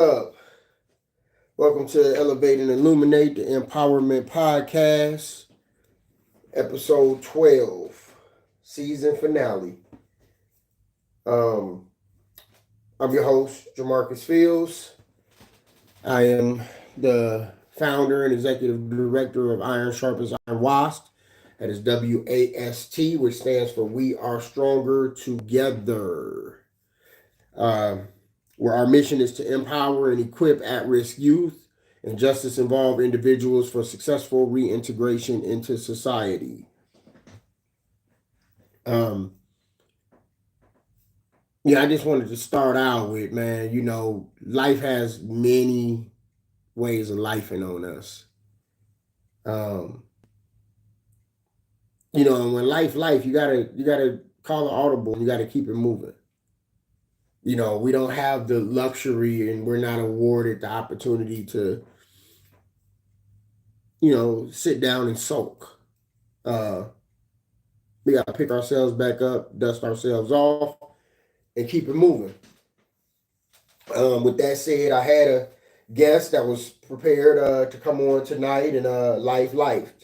up? Welcome to Elevate and Illuminate the Empowerment Podcast, episode 12, season finale. Um, I'm your host, Jamarcus Fields. I am the founder and executive director of Iron Sharpens Iron WAST. That is WAST, which stands for We Are Stronger Together. Um, where our mission is to empower and equip at-risk youth and justice-involved individuals for successful reintegration into society. Um, I just wanted to start out with, man, life has many ways of lifing on us. Um, and when life, you gotta call an audible and you gotta keep it moving. We don't have the luxury and we're not awarded the opportunity to sit down and sulk. Uh, we got to pick ourselves back up, dust ourselves off, and keep it moving. With that said, I had a guest that was prepared to come on tonight and life.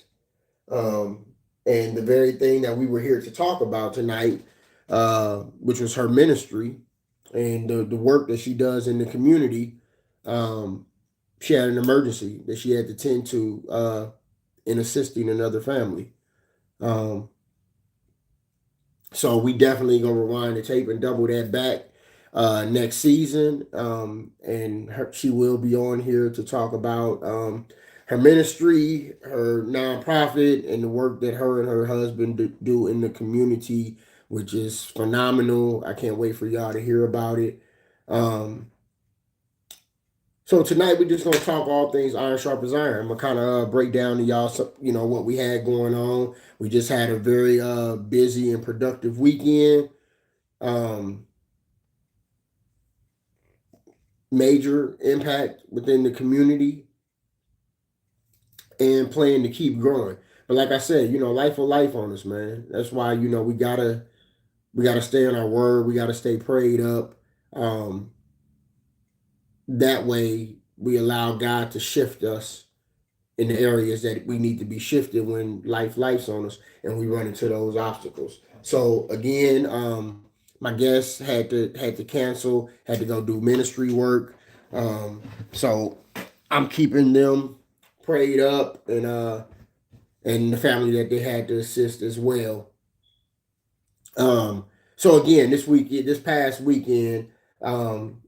Um, and the very thing that we were here to talk about tonight, which was her ministry and the work that she does in the community. She had an emergency that she had to tend to in assisting another family. Um, so we definitely gonna rewind the tape and double that back next season. She will be on here to talk about her ministry, her nonprofit, and the work that her and her husband do in the community, which is phenomenal. I can't wait for y'all to hear about it. So tonight we're just gonna talk all things iron sharp as iron. I'm gonna kind of break down to y'all, what we had going on. We just had a very busy and productive weekend. Um, Major impact within the community and plan to keep growing. But like I said, life will life on us, man. That's why we gotta stay on our word. We gotta stay prayed up. Um, that way we allow God to shift us in the areas that we need to be shifted when life's on us and we run into those obstacles. So again, my guest had to cancel, had to go do ministry work. So I'm keeping them prayed up and the family that they had to assist as well. So again, this past weekend,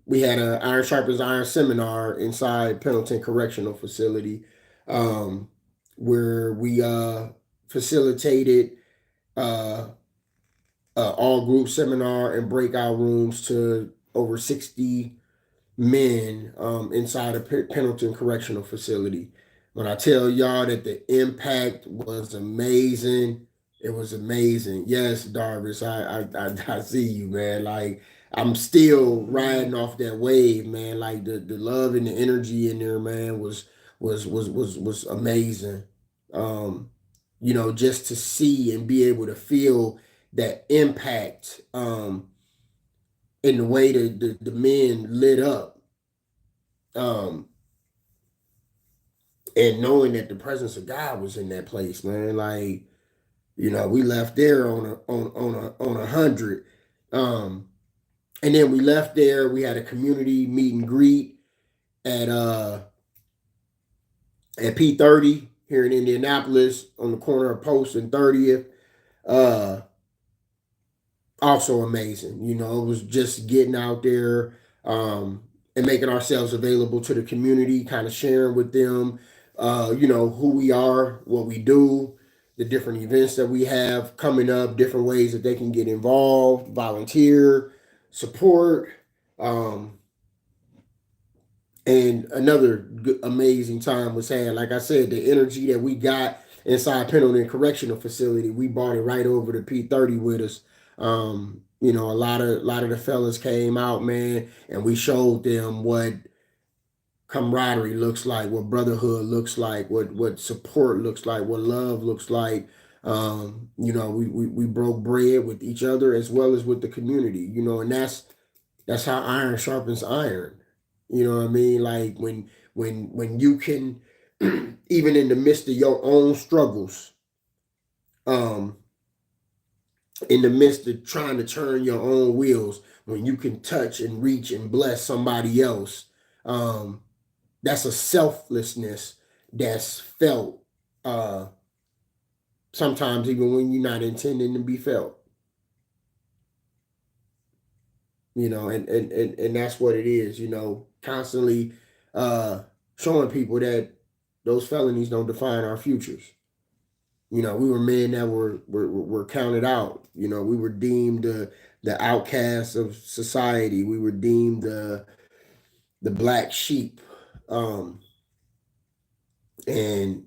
we had a Iron Sharpens Iron seminar inside Pendleton Correctional Facility, um, where we facilitated uh, all group seminar and breakout rooms to over 60 men inside a Pendleton Correctional Facility. When I tell y'all that the impact was amazing, it was amazing. Yes, Darvis, I see you, man. Like I'm still riding off that wave, man. Like the love and the energy in there, man, was amazing. Um, just to see and be able to feel that impact in the way that the men lit up. Um, and knowing that the presence of God was in that place, man. Like, we left there on 100. Um, and then we left there. We had a community meet and greet at uh at P30 here in Indianapolis on the corner of Post and 30th. Uh, Also amazing. It was just getting out there and making ourselves available to the community, kind of sharing with them, who we are, what we do, the different events that we have coming up, different ways that they can get involved, volunteer, support. Um, and another amazing time was had. Like I said, the energy that we got inside Pendleton Correctional Facility, we brought it right over to P30 with us. A lot of the fellas came out, man, and we showed them what camaraderie looks like, what brotherhood looks like, what support looks like, what love looks like. We broke bread with each other as well as with the community, and that's how iron sharpens iron. You know what I mean? Like when you can, even in the midst of your own struggles, um, in the midst of trying to turn your own wheels, when you can touch and reach and bless somebody else, um, that's a selflessness that's felt, uh, sometimes even when you're not intending to be felt. And that's what it is. Constantly uh, showing people that those felonies don't define our futures. We were men that were counted out. We were deemed the outcasts of society. We were deemed the black sheep. Um, and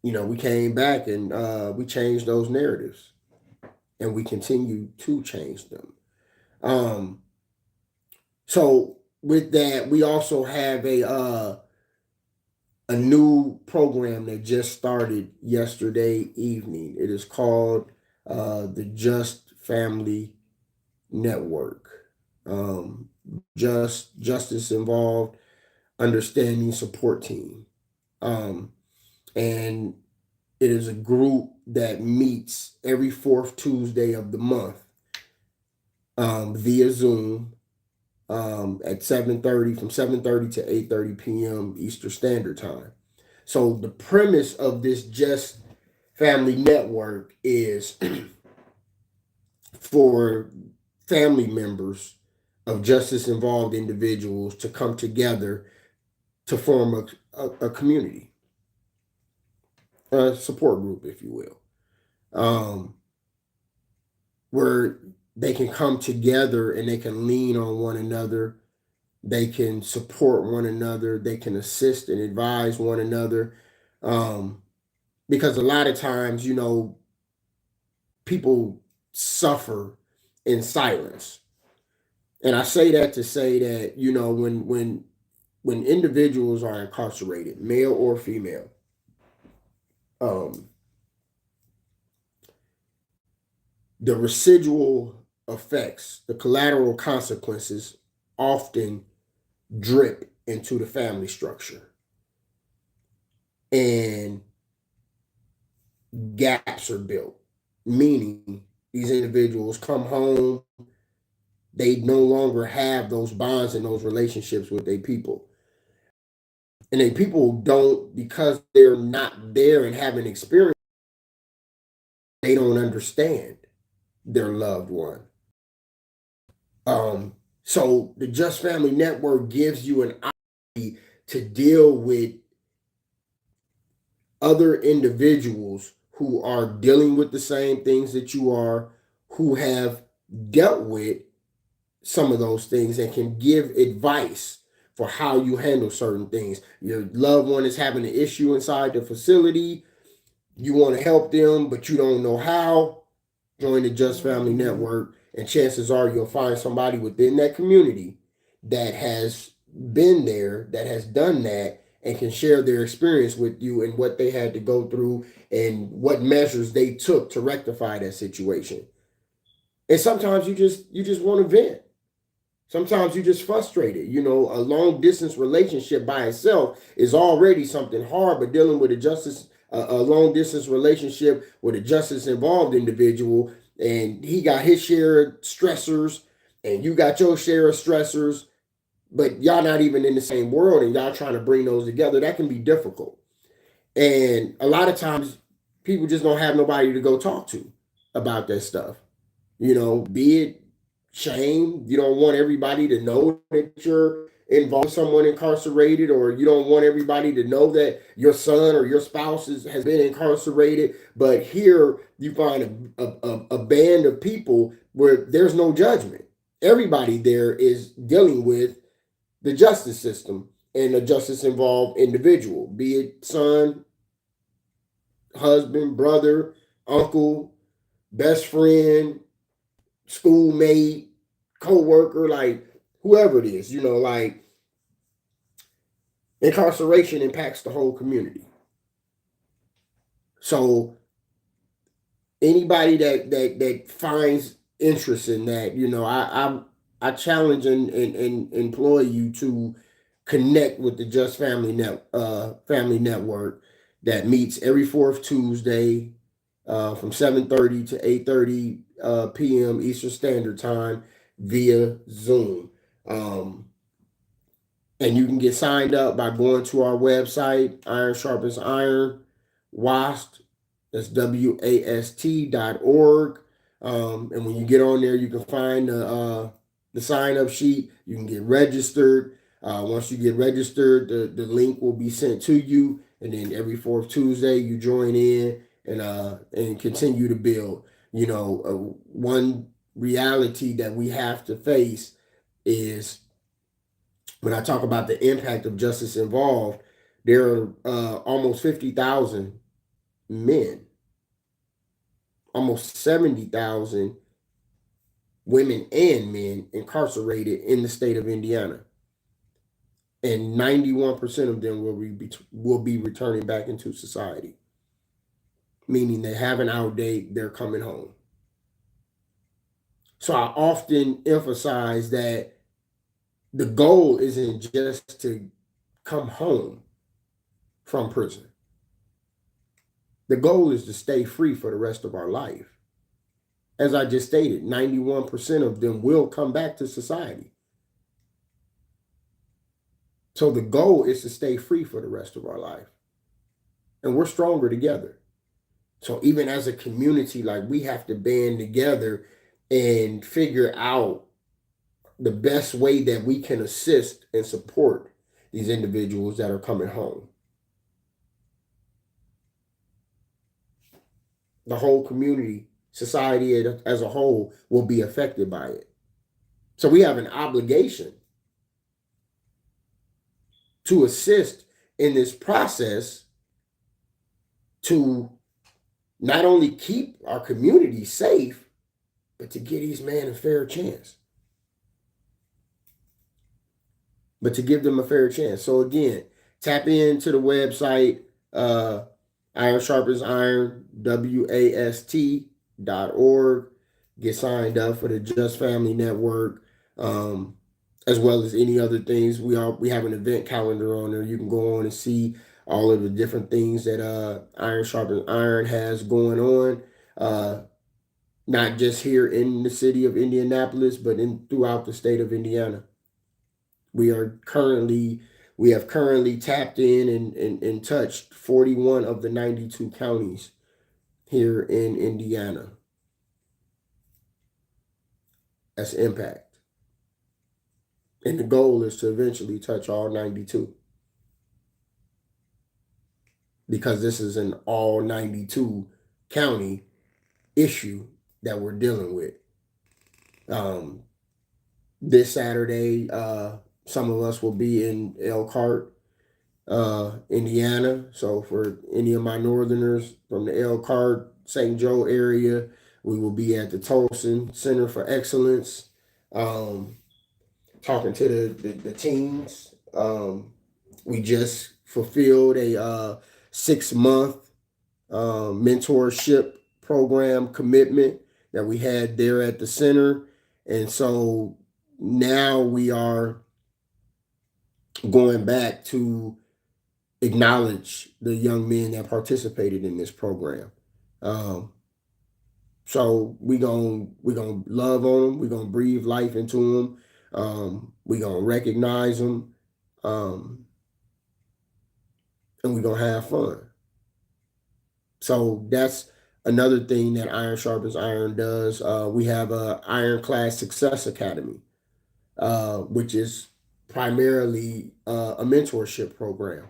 we came back and we changed those narratives, and we continue to change them. Um, so with that, we also have a new program that just started yesterday evening. It is called the Just Family Network. Um, Justice Involved Understanding Support Team. Um, and it is a group that meets every fourth Tuesday of the month via Zoom at 7:30, from 7:30 to 8:30 p.m. Eastern Standard Time. So the premise of this Just Family Network is for family members of justice involved individuals to come together to form a community, a support group, if you will, where they can come together and they can lean on one another. They can support one another. They can assist and advise one another. Um, because a lot of times, people suffer in silence. And I say that to say that, when individuals are incarcerated, male or female, um, the residual effects, the collateral consequences often drip into the family structure. And gaps are built, meaning these individuals come home, they no longer have those bonds and those relationships with their people. And then people don't, because they're not there and haven't experienced, they don't understand their loved one. So the Just Family Network gives you an opportunity to deal with other individuals who are dealing with the same things that you are, who have dealt with some of those things and can give advice for how you handle certain things. Your loved one is having an issue inside the facility. You want to help them, but you don't know how. Join the Just Family Network, and chances are you'll find somebody within that community that has been there, that has done that, and can share their experience with you and what they had to go through and what measures they took to rectify that situation. And sometimes you just want to vent. Sometimes you're just frustrated. A long distance relationship by itself is already something hard, but dealing with a long distance relationship with a justice involved individual, and he got his share of stressors, and you got your share of stressors, but y'all not even in the same world, and y'all trying to bring those together, that can be difficult. And a lot of times, people just don't have nobody to go talk to about that stuff. Be it shame. You don't want everybody to know that you're involved with someone incarcerated, or you don't want everybody to know that your son or your spouse has been incarcerated. But here you find a band of people where there's no judgment. Everybody there is dealing with the justice system and a justice involved individual, be it son, husband, brother, uncle, best friend, schoolmate, co-worker, like whoever it is, like incarceration impacts the whole community. So anybody that finds interest in that, I challenge and employ you to connect with the Just Family Network that meets every fourth Tuesday from 7:30 to 8:30 p.m. Eastern Standard Time via Zoom. Um, and you can get signed up by going to our website, Iron Sharpens Iron, WAST, that's WAST.org. And when you get on there, you can find the sign up sheet. You can get registered. Once you get registered, the link will be sent to you. And then every fourth Tuesday, you join in and continue to build. One reality that we have to face is when I talk about the impact of justice involved, there are almost 50,000 men, almost 70,000 women and men incarcerated in the state of Indiana. And 91% of them will be returning back into society, meaning they have an out date, they're coming home. So I often emphasize that the goal isn't just to come home from prison. The goal is to stay free for the rest of our life. As I just stated, 91% of them will come back to society. So the goal is to stay free for the rest of our life. And we're stronger together. So even as a community, like, we have to band together and figure out the best way that we can assist and support these individuals that are coming home. The whole community, society as a whole, will be affected by it. So we have an obligation to assist in this process to not only keep our community safe, but to give these men a fair chance. But to give them a fair chance. So again, tap into the website, Iron Sharpens Iron, WAST.org. Get signed up for the Just Family Network, as well as any other things. We have an event calendar on there. You can go on and see all of the different things that Iron Sharpens Iron has going on, not just here in the city of Indianapolis, but throughout the state of Indiana. We have currently tapped in and touched 41 of the 92 counties here in Indiana. That's impact. And the goal is to eventually touch all 92. Because this is an all 92 county issue that we're dealing with. This Saturday, some of us will be in Elkhart, Indiana. So for any of my northerners from the Elkhart, St. Joe area, we will be at the Tolson Center for Excellence, talking to the teens. We just fulfilled a 6-month mentorship program commitment that we had there at the center. And so now we are going back to acknowledge the young men that participated in this program. So we gonna love on them. We're gonna breathe life into them. We're gonna recognize them, and we're gonna have fun. So that's another thing that Iron Sharpens Iron does. We have a Ironclad Success Academy, which is primarily a mentorship program.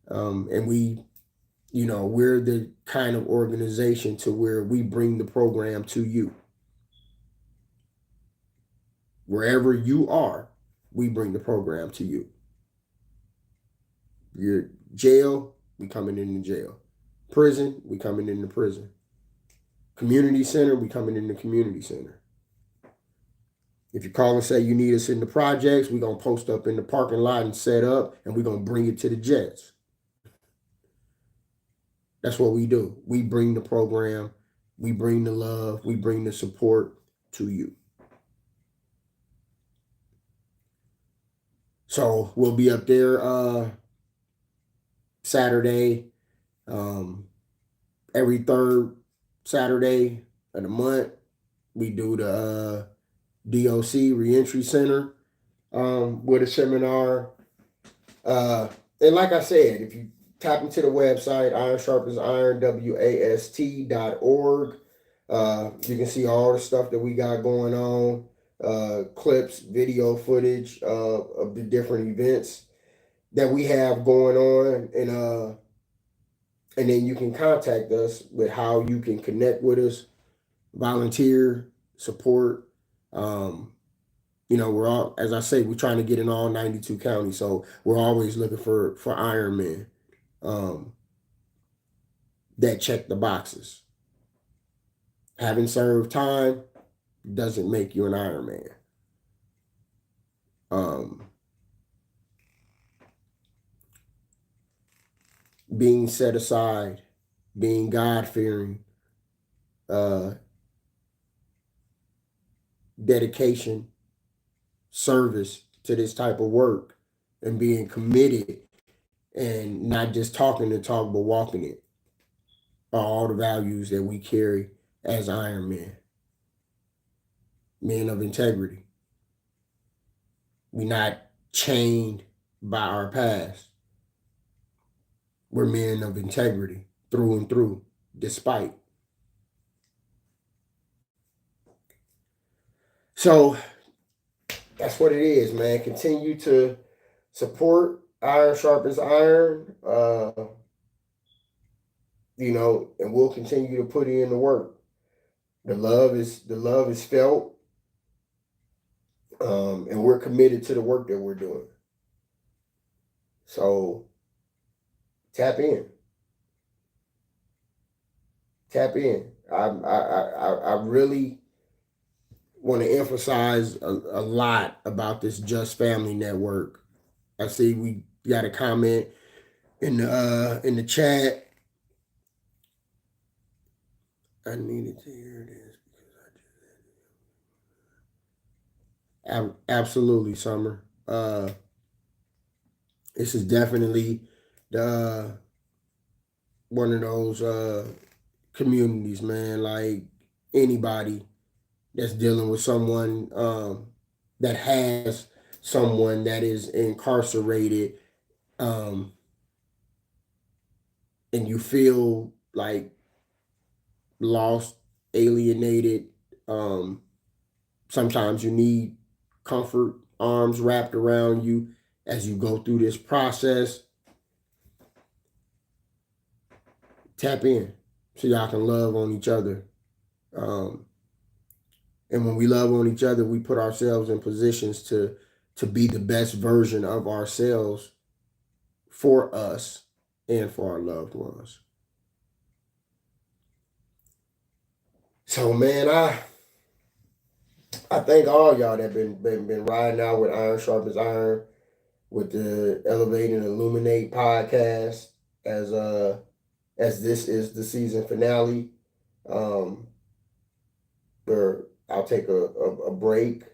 And we're the kind of organization to where we bring the program to you. Wherever you are, we bring the program to you. Your jail, we coming into jail. Prison, we coming into prison. Community center, we coming into community center. If you call and say you need us in the projects, we're going to post up in the parking lot and set up, and we're going to bring it to the Jets. That's what we do. We bring the program, we bring the love, we bring the support to you. So we'll be up there Saturday, every third Saturday of the month. We do the DOC Reentry Center with a seminar. And like I said, if you tap into the website, Iron Sharpens Iron, WAST.org, you can see all the stuff that we got going on, clips, video footage of the different events that we have going on. And then you can contact us with how you can connect with us, volunteer, support. We're all, as I say, we're trying to get in all 92 counties, so we're always looking for Ironmen that check the boxes. Having served time doesn't make you an Ironman. Being set aside, being God-fearing, dedication, service to this type of work, and being committed and not just talking the talk but walking it are all the values that we carry as Iron men of integrity. We're not chained by our past. We're men of integrity through and through, despite. So that's what it is, man. Continue to support Iron Sharpens Iron, and we'll continue to put in the work. The love is felt, and we're committed to the work that we're doing. So tap in. I really want to emphasize a lot about this Just Family Network. I see we got a comment in the chat. I needed to hear this because absolutely, Summer. This is definitely the one of those communities, man. Like anybody that's dealing with someone that has someone that is incarcerated, and you feel like lost, alienated. Sometimes you need comfort, arms wrapped around you as you go through this process. Tap in so y'all can love on each other. And when we love on each other, we put ourselves in positions to be the best version of ourselves for us and for our loved ones. So, man, I thank all y'all that been riding out with Iron Sharpens Iron with the Elevate and Illuminate podcast as this is the season finale. Where I'll take a break,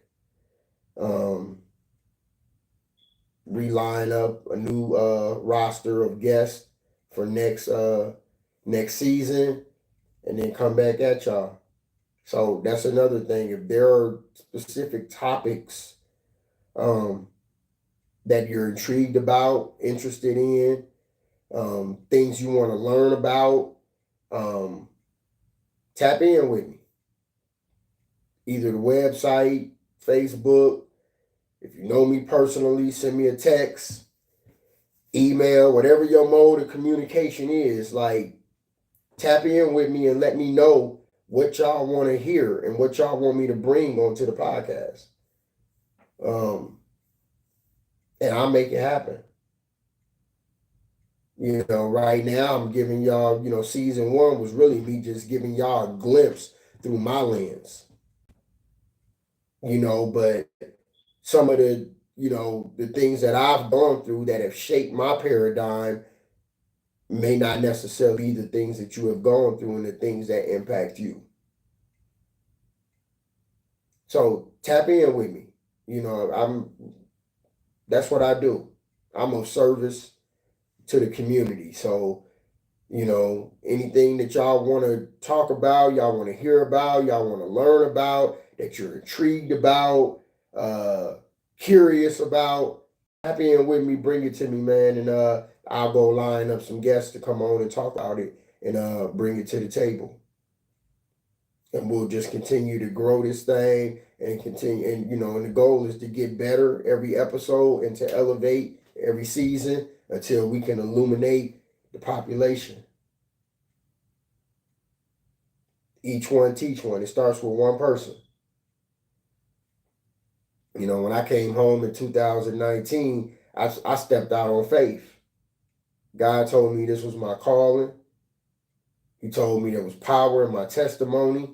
reline up a new roster of guests for next season, and then come back at y'all. So that's another thing. If there are specific topics that you're intrigued about, interested in, things you want to learn about, tap in with me. Either the website, Facebook. If you know me personally, send me a text, email, whatever your mode of communication is. Like, tap in with me and let me know what y'all want to hear and what y'all want me to bring onto the podcast. And I'll make it happen. Right now I'm giving y'all, season 1 was really me just giving y'all a glimpse through my lens. But some of the, the things that I've gone through that have shaped my paradigm may not necessarily be the things that you have gone through and the things that impact you. So tap in with me. That's what I do. I'm of service to the community. So, anything that y'all want to talk about, y'all want to hear about, y'all want to learn about, that you're intrigued about, uh, curious about, tap in with me, bring it to me, man, and I'll go line up some guests to come on and talk about it and bring it to the table. And we'll just continue to grow this thing and continue. And, and the goal is to get better every episode and to elevate every season until we can illuminate the population. Each one teach one. It starts with one person. When I came home in 2019, I stepped out on faith. God told me this was my calling. He told me there was power in my testimony.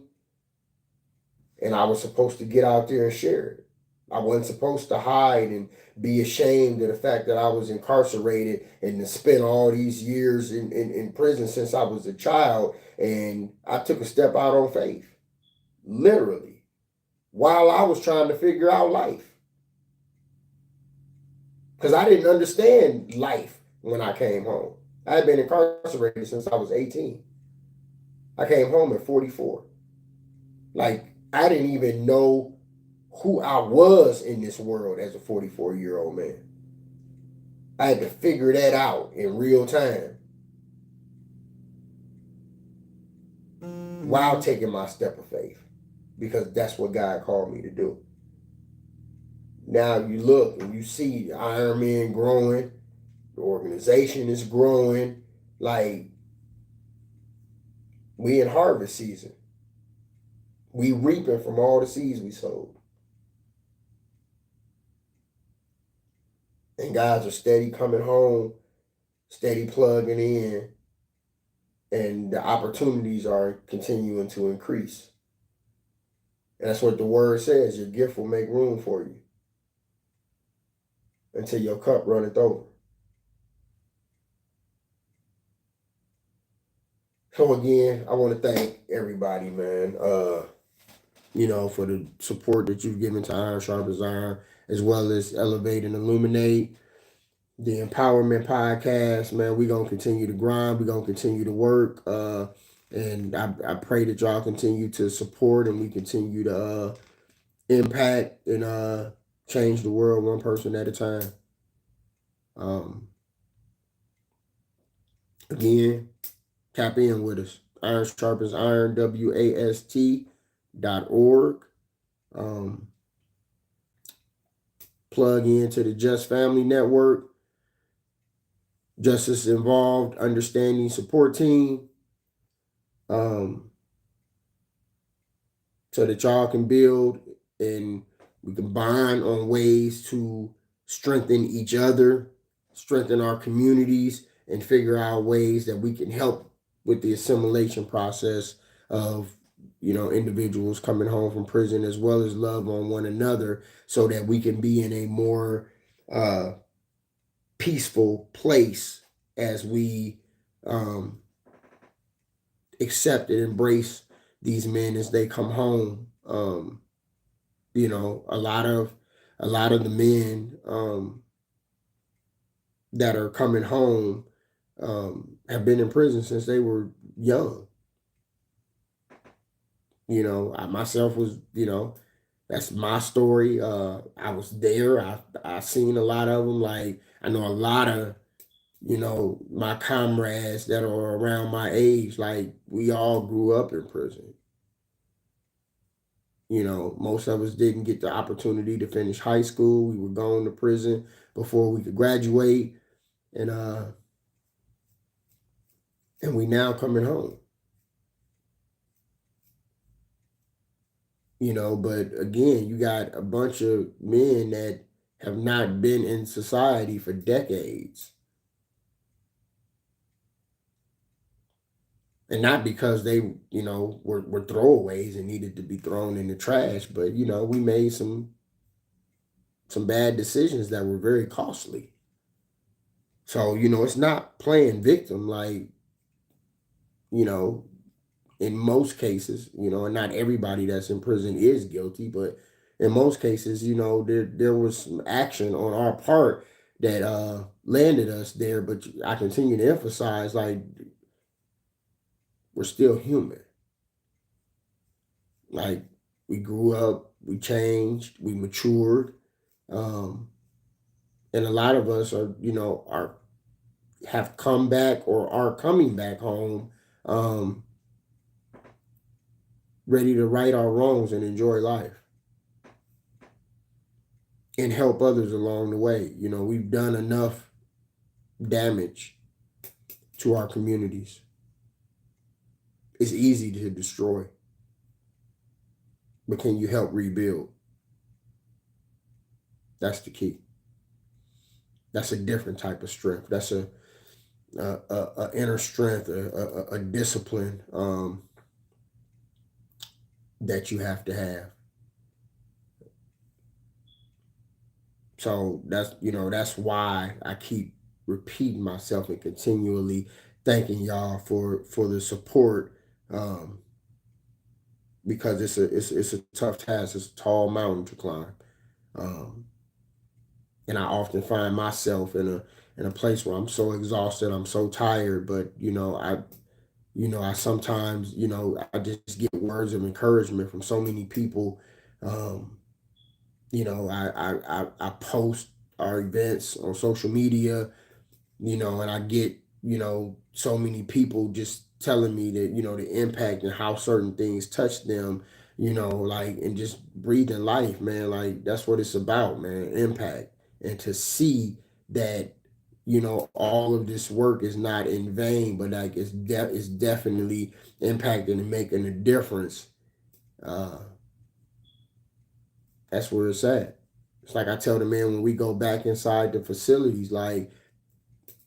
And I was supposed to get out there and share it. I wasn't supposed to hide and be ashamed of the fact that I was incarcerated and to spend all these years in prison since I was a child. And I took a step out on faith, literally, while I was trying to figure out life. Because I didn't understand life when I came home. I had been incarcerated since I was 18. I came home at 44. Like, I didn't even know who I was in this world as a 44-year-old man. I had to figure that out in real time while taking my step of faith, because that's what God called me to do. Now you look and you see Iron Man growing, the organization is growing. Like, we in harvest season. We reaping from all the seeds we sowed. And guys are steady coming home, steady plugging in, and the opportunities are continuing to increase. And that's what the word says. Your gift will make room for you until your cup runneth over. So again, I want to thank everybody, man, for the support that you've given to Iron Sharpens Iron, as well as Elevate and Illuminate, the Empowerment Podcast, man. We're going to continue to grind. We're going to continue to work. And I pray that y'all continue to support and we continue to impact and change the world one person at a time. Again, tap in with us. Iron Sharpens Iron, WAST.org. Plug into the Just Family Network, Justice Involved Understanding Support Team, so that y'all can build and we can bond on ways to strengthen each other, strengthen our communities, and figure out ways that we can help with the assimilation process of individuals coming home from prison, as well as love on one another, so that we can be in a more peaceful place as we accept and embrace these men as they come home. A lot of the men that are coming home have been in prison since they were young. I myself was, that's my story. I was there. I seen a lot of them. Like, I know a lot of, my comrades that are around my age. Like, we all grew up in prison. Most of us didn't get the opportunity to finish high school. We were going to prison before we could graduate. And we now coming home. But again, you got a bunch of men that have not been in society for decades. And not because they, were throwaways and needed to be thrown in the trash, but, we made some bad decisions that were very costly. So, it's not playing victim, like, in most cases, and not everybody that's in prison is guilty, but in most cases, there was some action on our part that landed us there. But I continue to emphasize, like, we're still human. Like, we grew up, we changed, we matured, um, and a lot of us are have come back or are coming back home, um, ready to right our wrongs and enjoy life and help others along the way. We've done enough damage to our communities. It's easy to destroy, but can you help rebuild? That's the key. That's a different type of strength. That's a inner strength, a discipline, that you have to have. So that's why I keep repeating myself and continually thanking y'all for the support, um, because it's a tough task. It's a tall mountain to climb, um, and I often find myself in a place where I'm so exhausted, I'm so tired, but I sometimes I just get words of encouragement from so many people. Um, I post our events on social media, and I get, so many people just telling me that, the impact and how certain things touch them, like, and just breathing life, man. Like, that's what it's about, man, impact. And to see that, all of this work is not in vain, but like it's definitely impacting and making a difference. Uh, that's where it's at. It's like I tell the man when we go back inside the facilities, like,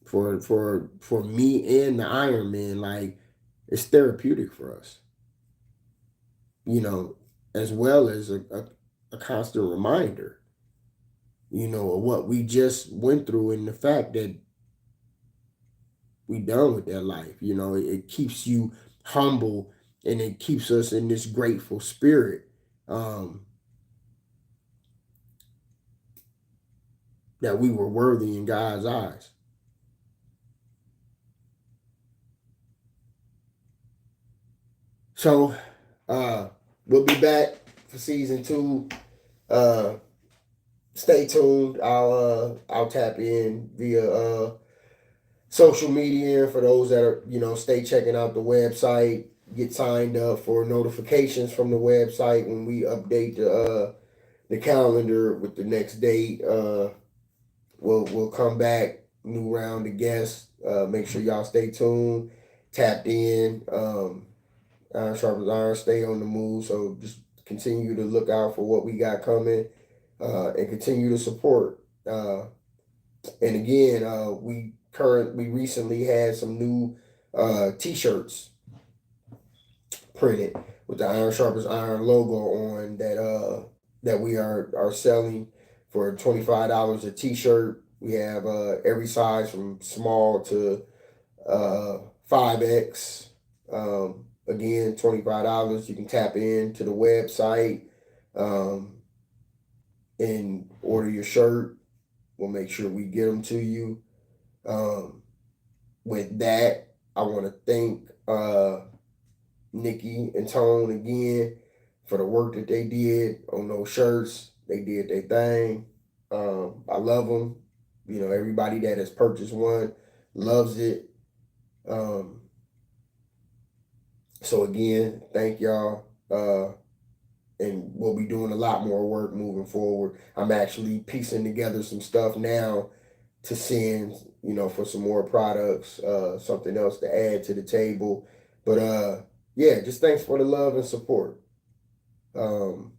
for me and the Iron Man, like, it's therapeutic for us, you know, as well as a constant reminder, of what we just went through and the fact that we done with that life. It keeps you humble and it keeps us in this grateful spirit, um, that we were worthy in God's eyes. So, uh, we'll be back for season two. Uh, Stay tuned. I'll tap in via social media. For those that are, stay checking out the website. Get signed up for notifications from the website when we update the calendar with the next date. We'll come back, new round of guests. Make sure y'all stay tuned, tapped in. Iron sharpens iron. Stay on the move. So just continue to look out for what we got coming, and continue to support. And again, we recently had some new T-shirts printed with the Iron Sharpens Iron logo on that we are selling for $25 a T-shirt. We have every size from small to 5X. Again, $25. You can tap into the website, um, and order your shirt. We'll make sure we get them to you. Um, with that, I want to thank Nikki and Tone again for the work that they did on those shirts. They did their thing. I love them. Everybody that has purchased one loves it. Um, so again, thank y'all. And we'll be doing a lot more work moving forward. I'm actually piecing together some stuff now to send, for some more products, something else to add to the table. But yeah, just thanks for the love and support. Um,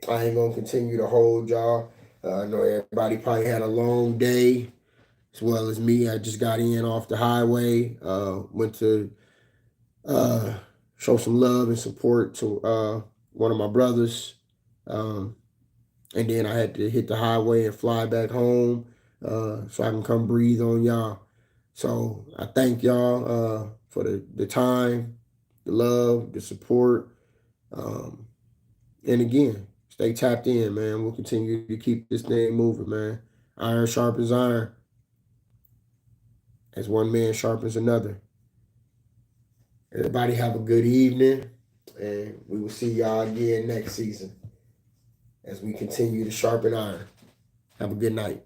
I ain't gonna continue to hold y'all. I know everybody probably had a long day, as well as me. I just got in off the highway, went to uh, show some love and support to one of my brothers. Um, and then I had to hit the highway and fly back home, so I can come breathe on y'all. So I thank y'all for the time, the love, the support, um, and again, Stay tapped in, man. We'll continue to keep this thing moving, man. Iron sharpens iron, as one man sharpens another. Everybody have a good evening, and we will see y'all again next season as we continue to sharpen iron. Have a good night.